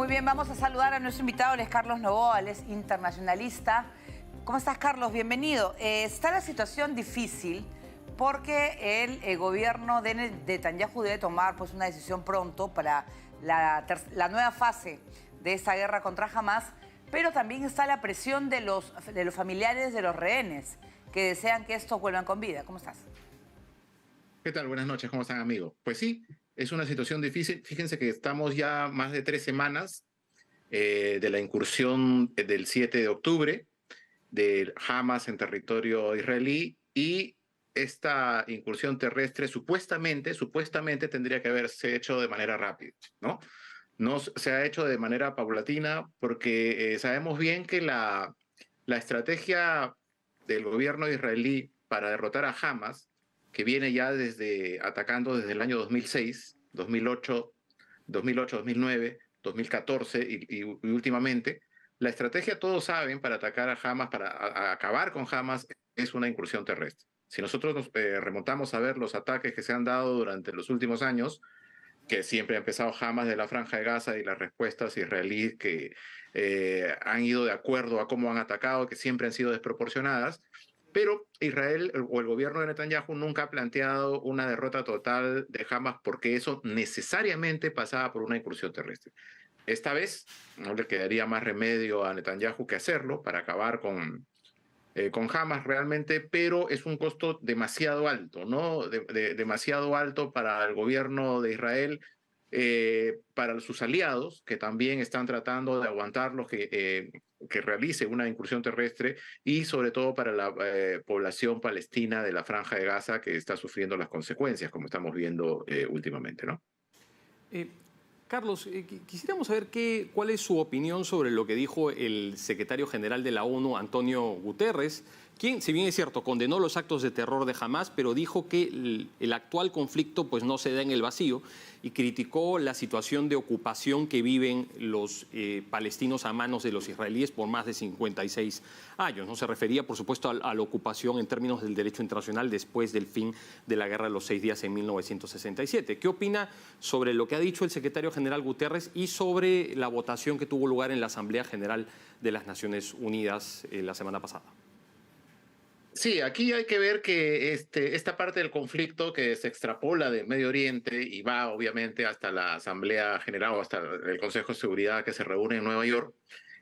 Muy bien, vamos a saludar a nuestro invitado, él es Carlos Noboa, él es internacionalista. ¿Cómo estás, Carlos? Bienvenido. Está la situación difícil porque el gobierno de Netanyahu debe tomar pues, una decisión pronto para la nueva fase de esta guerra contra Hamas, pero también está la presión de los familiares de los rehenes que desean que estos vuelvan con vida. ¿Cómo estás? ¿Qué tal? Buenas noches, ¿cómo están, amigos? Pues sí, es una situación difícil. Fíjense que estamos ya más de 3 semanas de la incursión del 7 de octubre del Hamas en territorio israelí, y esta incursión terrestre supuestamente tendría que haberse hecho de manera rápida, ¿no? No se ha hecho de manera paulatina porque sabemos bien que la estrategia del gobierno israelí para derrotar a Hamas, que viene ya atacando desde el año 2006, 2008, 2009, 2014 y últimamente, la estrategia, todos saben, para atacar a Hamas, para acabar con Hamas, es una incursión terrestre. Si nosotros nos remontamos a ver los ataques que se han dado durante los últimos años, que siempre ha empezado Hamas de la Franja de Gaza, y las respuestas israelíes que han ido de acuerdo a cómo han atacado, que siempre han sido desproporcionadas. Pero Israel o el gobierno de Netanyahu nunca ha planteado una derrota total de Hamas, porque eso necesariamente pasaba por una incursión terrestre. Esta vez no le quedaría más remedio a Netanyahu que hacerlo para acabar con Hamas realmente, pero es un costo demasiado alto, ¿no? Demasiado alto para el gobierno de Israel, para sus aliados, que también están tratando de aguantarlos, que realice una incursión terrestre, y sobre todo para la población palestina de la Franja de Gaza, que está sufriendo las consecuencias, como estamos viendo últimamente, ¿no? Eh, Carlos, quisiéramos saber cuál es su opinión sobre lo que dijo el secretario general de la ONU, Antonio Guterres, quien, si bien es cierto, condenó los actos de terror de Hamas, pero dijo que el actual conflicto pues, no se da en el vacío, y criticó la situación de ocupación que viven los palestinos a manos de los israelíes por más de 56 años. No se refería, por supuesto, a la ocupación en términos del derecho internacional después del fin de la Guerra de los 6 días en 1967. ¿Qué opina sobre lo que ha dicho el secretario general Guterres y sobre la votación que tuvo lugar en la Asamblea General de las Naciones Unidas la semana pasada? Sí, aquí hay que ver que esta parte del conflicto, que se extrapola del Medio Oriente y va obviamente hasta la Asamblea General o hasta el Consejo de Seguridad que se reúne en Nueva York,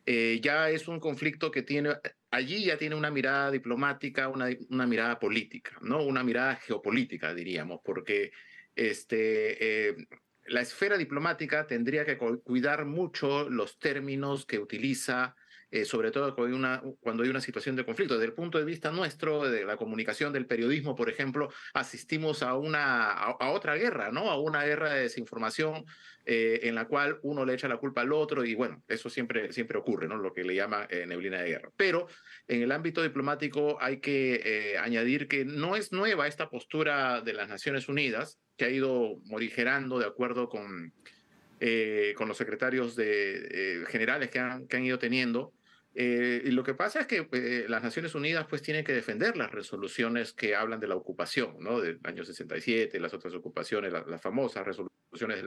ya es un conflicto que allí ya tiene una mirada diplomática, una mirada política, ¿no? Una mirada geopolítica, diríamos, porque la esfera diplomática tendría que cuidar mucho los términos que utiliza, sobre todo cuando hay una situación de conflicto. Desde el punto de vista nuestro, de la comunicación, del periodismo, por ejemplo, asistimos a otra guerra, ¿no? A una guerra de desinformación, en la cual uno le echa la culpa al otro, y bueno, eso siempre ocurre, ¿no? Lo que le llama neblina de guerra. Pero en el ámbito diplomático hay que añadir que no es nueva esta postura de las Naciones Unidas, que ha ido morigerando de acuerdo con los secretarios generales que han ido teniendo. Y lo que pasa es que las Naciones Unidas pues tienen que defender las resoluciones que hablan de la ocupación, ¿no? Del año 67, las otras ocupaciones, las famosas resoluciones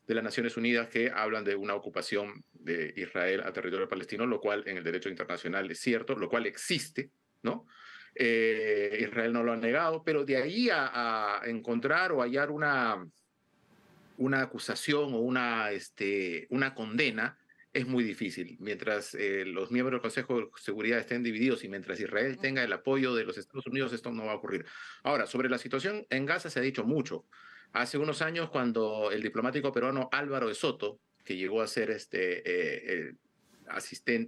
de las Naciones Unidas que hablan de una ocupación de Israel a territorio palestino, lo cual en el derecho internacional es cierto, lo cual existe, ¿no? Israel no lo ha negado, pero de ahí a encontrar o hallar una acusación o una condena es muy difícil. Mientras los miembros del Consejo de Seguridad estén divididos y mientras Israel tenga el apoyo de los Estados Unidos, esto no va a ocurrir. Ahora, sobre la situación en Gaza se ha dicho mucho. Hace unos años, cuando el diplomático peruano Álvaro de Soto, que llegó a ser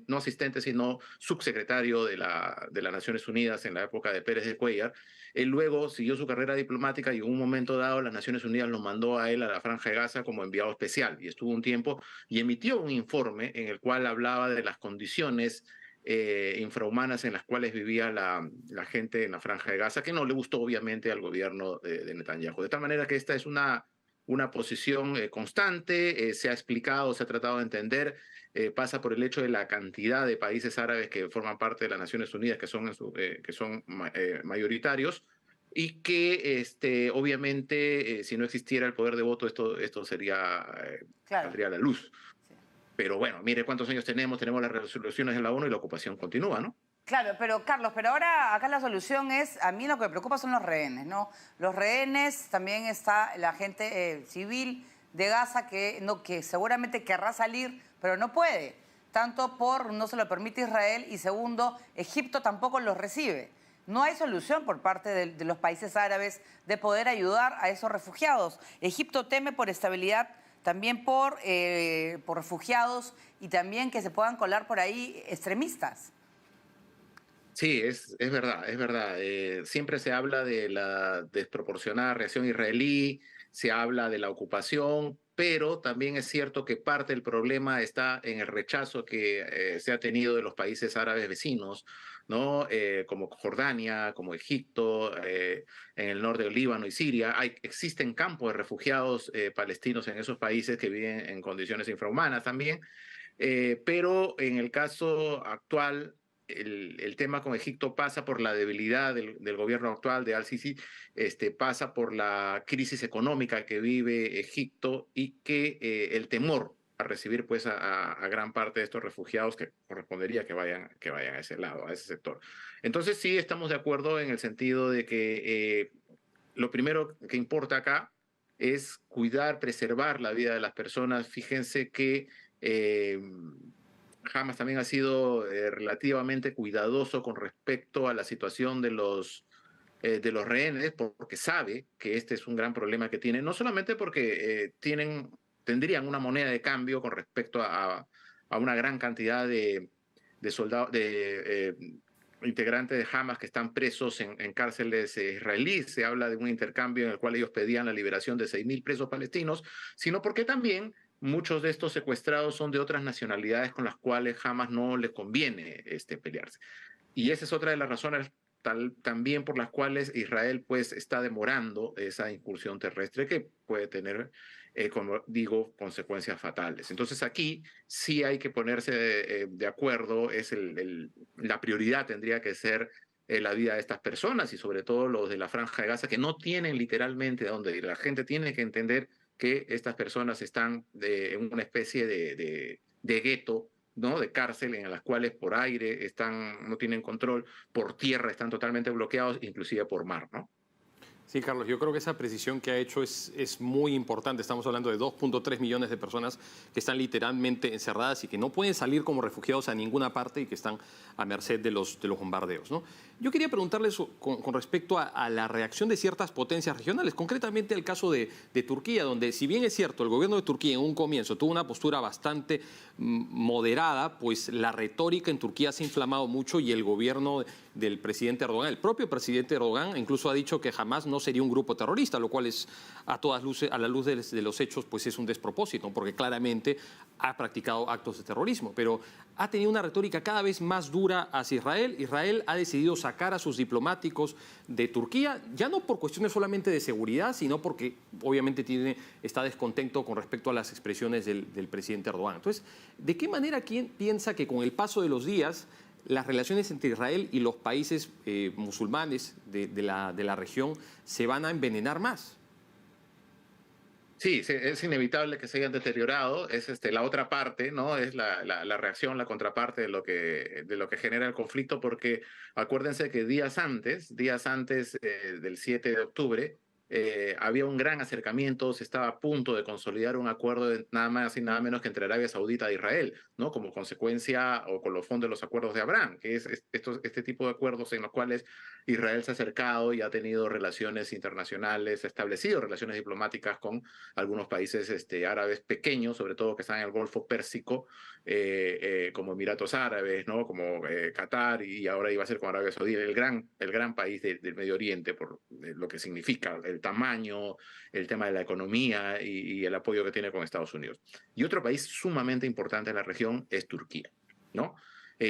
no asistente, sino subsecretario de las Naciones Unidas en la época de Pérez de Cuéllar, él luego siguió su carrera diplomática, y en un momento dado las Naciones Unidas lo mandó a él a la Franja de Gaza como enviado especial, y estuvo un tiempo y emitió un informe en el cual hablaba de las condiciones infrahumanas en las cuales vivía la gente en la Franja de Gaza, que no le gustó obviamente al gobierno de Netanyahu. De tal manera que esta es una posición constante, se ha explicado, se ha tratado de entender, pasa por el hecho de la cantidad de países árabes que forman parte de las Naciones Unidas, que son mayoritarios, y que obviamente si no existiera el poder de voto, esto Claro. saldría a la luz. Sí. Pero bueno, mire cuántos años tenemos las resoluciones de la ONU y la ocupación continúa, ¿no? Claro, pero Carlos, pero ahora acá la solución es, a mí lo que me preocupa son los rehenes, ¿no? Los rehenes, también está la gente civil de Gaza que seguramente querrá salir, pero no puede. Tanto no se lo permite Israel y segundo, Egipto tampoco los recibe. No hay solución por parte de los países árabes de poder ayudar a esos refugiados. Egipto teme por estabilidad, también por refugiados y también que se puedan colar por ahí extremistas. Sí, es verdad, es verdad. Siempre se habla de la desproporcionada reacción israelí, se habla de la ocupación, pero también es cierto que parte del problema está en el rechazo que se ha tenido de los países árabes vecinos, ¿no? Como Jordania, como Egipto, en el norte del Líbano y Siria. Existen campos de refugiados palestinos en esos países que viven en condiciones infrahumanas también. Pero en el caso actual, el tema con Egipto pasa por la debilidad del gobierno actual de Al-Sisi, pasa por la crisis económica que vive Egipto y que el temor a recibir pues a gran parte de estos refugiados que correspondería que vayan a ese lado, a ese sector. Entonces sí estamos de acuerdo en el sentido de que lo primero que importa acá es cuidar, preservar la vida de las personas. Fíjense que eh, Hamas también ha sido relativamente cuidadoso con respecto a la situación de los rehenes, porque sabe que este es un gran problema que tiene, no solamente porque tendrían una moneda de cambio con respecto a una gran cantidad de soldados, integrantes de Hamas que están presos en cárceles israelíes. Se habla de un intercambio en el cual ellos pedían la liberación de 6.000 presos palestinos, sino porque también muchos de estos secuestrados son de otras nacionalidades con las cuales Hamas no le conviene pelearse. Y esa es otra de las razones también por las cuales Israel pues está demorando esa incursión terrestre que puede tener, como digo, consecuencias fatales. Entonces aquí sí hay que ponerse de acuerdo, la prioridad tendría que ser la vida de estas personas y sobre todo los de la Franja de Gaza que no tienen literalmente a dónde ir. La gente tiene que entender que estas personas están en una especie de gueto, ¿no? De cárcel en las cuales por aire no tienen control, por tierra están totalmente bloqueados, inclusive por mar, ¿no? Sí, Carlos, yo creo que esa precisión que ha hecho es muy importante. Estamos hablando de 2.3 millones de personas que están literalmente encerradas y que no pueden salir como refugiados a ninguna parte y que están a merced de los bombardeos, ¿no? Yo quería preguntarles con respecto a la reacción de ciertas potencias regionales, concretamente el caso de Turquía, donde si bien es cierto, el gobierno de Turquía en un comienzo tuvo una postura bastante moderada, pues la retórica en Turquía se ha inflamado mucho y el gobierno del presidente Erdogan, el propio presidente Erdogan, incluso ha dicho que jamás no sería un grupo terrorista, lo cual es a todas luces, a la luz de los hechos, pues es un despropósito, porque claramente ha practicado actos de terrorismo, pero ha tenido una retórica cada vez más dura hacia Israel. Israel ha decidido sacar a sus diplomáticos de Turquía, ya no por cuestiones solamente de seguridad, sino porque obviamente está descontento con respecto a las expresiones del presidente Erdogan. Entonces, ¿de qué manera quién piensa que con el paso de los días las relaciones entre Israel y los países musulmanes de la región se van a envenenar más? Sí, es inevitable que se hayan deteriorado, es la otra parte, ¿no? Es la reacción, la contraparte de lo que genera el conflicto, porque acuérdense que días antes del 7 de octubre, había un gran acercamiento, se estaba a punto de consolidar un acuerdo de nada más y nada menos que entre Arabia Saudita e Israel, ¿no? Como consecuencia o con los fondos de los acuerdos de Abraham, que es este tipo de acuerdos en los cuales Israel se ha acercado y ha tenido relaciones internacionales, ha establecido relaciones diplomáticas con algunos países árabes pequeños, sobre todo que están en el Golfo Pérsico, como Emiratos Árabes, ¿no? Como Qatar, y ahora iba a ser con Arabia Saudí, el gran país del Medio Oriente, por lo que significa el tamaño, el tema de la economía y el apoyo que tiene con Estados Unidos. Y otro país sumamente importante en la región es Turquía, ¿no?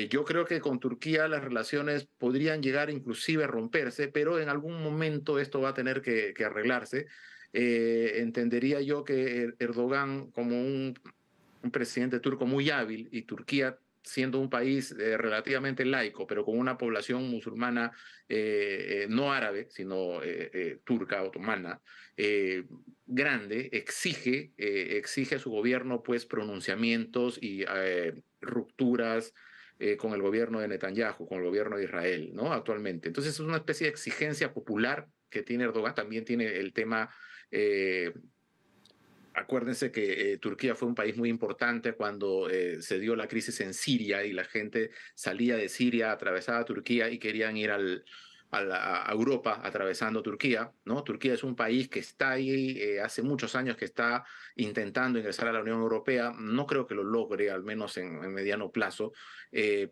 Yo creo que con Turquía las relaciones podrían llegar inclusive a romperse, pero en algún momento esto va a tener que arreglarse. Entendería yo que Erdogan, como un presidente turco muy hábil, y Turquía siendo un país relativamente laico, pero con una población musulmana no árabe, sino turca, otomana, grande, exige a su gobierno pues pronunciamientos y rupturas con el gobierno de Netanyahu, con el gobierno de Israel, ¿no? Actualmente. Entonces es una especie de exigencia popular que tiene Erdogan. También tiene el tema... acuérdense que Turquía fue un país muy importante cuando se dio la crisis en Siria y la gente salía de Siria, atravesaba Turquía y querían ir a Europa atravesando Turquía, ¿no? Turquía es un país que está ahí hace muchos años que está intentando ingresar a la Unión Europea. No creo que lo logre, al menos en mediano plazo,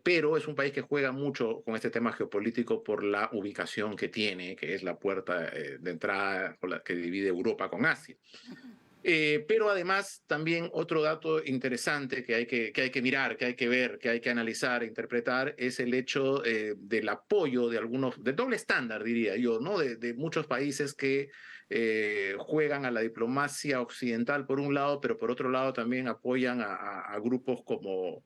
pero es un país que juega mucho con este tema geopolítico por la ubicación que tiene, que es la puerta de entrada que divide Europa con Asia. Pero además también otro dato interesante que hay que mirar, que hay que ver, que hay que analizar, interpretar, es el hecho del apoyo de algunos, de doble estándar diría yo, ¿no? De muchos países que juegan a la diplomacia occidental por un lado, pero por otro lado también apoyan a grupos como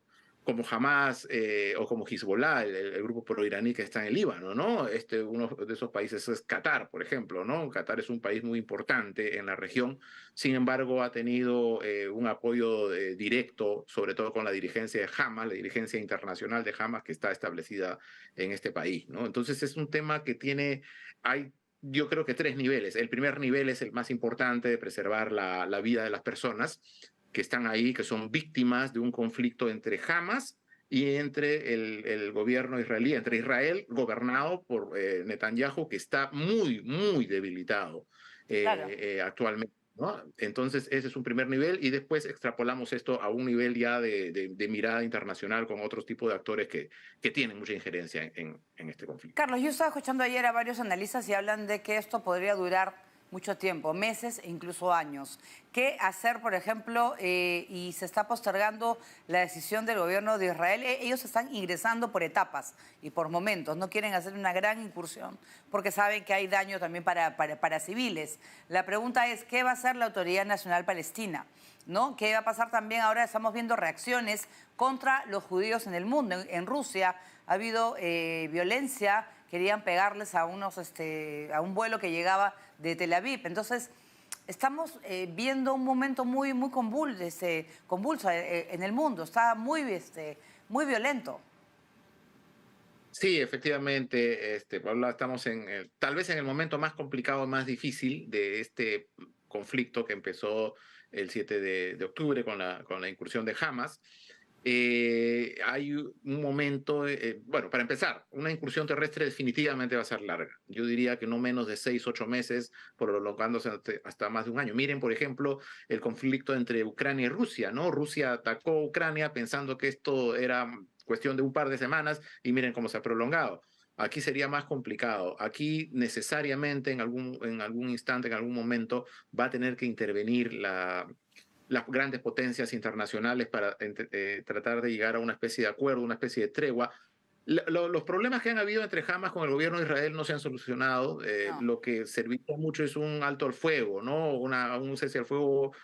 Hamas o como Hezbollah, el grupo proiraní que está en el Líbano, ¿no? Uno de esos países es Qatar, por ejemplo, ¿no? Qatar es un país muy importante en la región, sin embargo ha tenido un apoyo directo, sobre todo con la dirigencia de Hamas, la dirigencia internacional de Hamas que está establecida en este país, ¿no? Entonces es un tema que hay yo creo que tres niveles. El primer nivel es el más importante de preservar la vida de las personas que están ahí, que son víctimas de un conflicto entre Hamas y entre el gobierno israelí, entre Israel, gobernado por Netanyahu, que está muy, muy debilitado Claro. actualmente, ¿no? Entonces, ese es un primer nivel y después extrapolamos esto a un nivel ya de mirada internacional con otros tipos de actores que tienen mucha injerencia en este conflicto. Carlos, yo estaba escuchando ayer a varios analistas y hablan de que esto podría durar mucho tiempo, meses e incluso años. ¿Qué hacer, por ejemplo, y se está postergando la decisión del gobierno de Israel? Ellos están ingresando por etapas y por momentos, no quieren hacer una gran incursión porque saben que hay daño también para civiles. La pregunta es, ¿qué va a hacer la Autoridad Nacional Palestina? ¿No? ¿Qué va a pasar también? Ahora estamos viendo reacciones contra los judíos en el mundo. En Rusia ha habido violencia, querían pegarles a a un vuelo que llegaba de Tel Aviv. Entonces, estamos viendo un momento muy convulso en el mundo. Está muy violento. Sí, efectivamente, Paula, estamos tal vez en el momento más complicado, más difícil de este conflicto que empezó el 7 de octubre con la incursión de Hamas. Hay un momento, bueno, para empezar, una incursión terrestre definitivamente va a ser larga. Yo diría que no menos de 6, 8 meses, prolongándose hasta más de un año. Miren, por ejemplo, el conflicto entre Ucrania y Rusia, ¿no? Rusia atacó a Ucrania pensando que esto era cuestión de un par de semanas y miren cómo se ha prolongado. Aquí sería más complicado. Aquí necesariamente en algún instante, en algún momento, va a tener que intervenir las grandes potencias internacionales para tratar de llegar a una especie de acuerdo, una especie de tregua. Los problemas que han habido entre Hamas con el gobierno de Israel no se han solucionado. No. Lo que serviría mucho es un alto al fuego, ¿no? Un cese al fuego.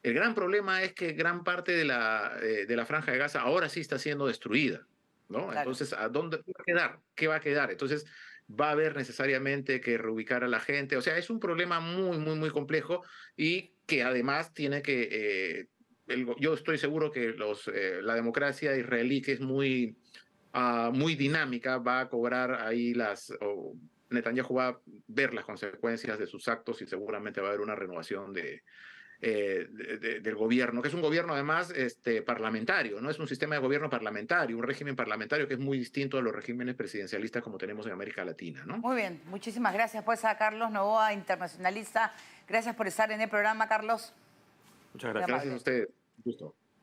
El gran problema es que gran parte de la franja de Gaza ahora sí está siendo destruida, ¿no? Claro. Entonces, ¿a dónde va a quedar? ¿Qué va a quedar? Entonces, va a haber necesariamente que reubicar a la gente. O sea, es un problema muy, muy, muy complejo y que además tiene que... yo estoy seguro que la democracia israelí, que es muy, muy dinámica, va a cobrar ahí Netanyahu va a ver las consecuencias de sus actos y seguramente va a haber una renovación del gobierno, que es un gobierno además parlamentario, ¿no? Es un sistema de gobierno parlamentario, un régimen parlamentario que es muy distinto a los regímenes presidencialistas como tenemos en América Latina, ¿no? Muy bien, muchísimas gracias pues a Carlos Novoa, internacionalista. Gracias por estar en el programa, Carlos. Muchas gracias. Gracias a ustedes. Gusto.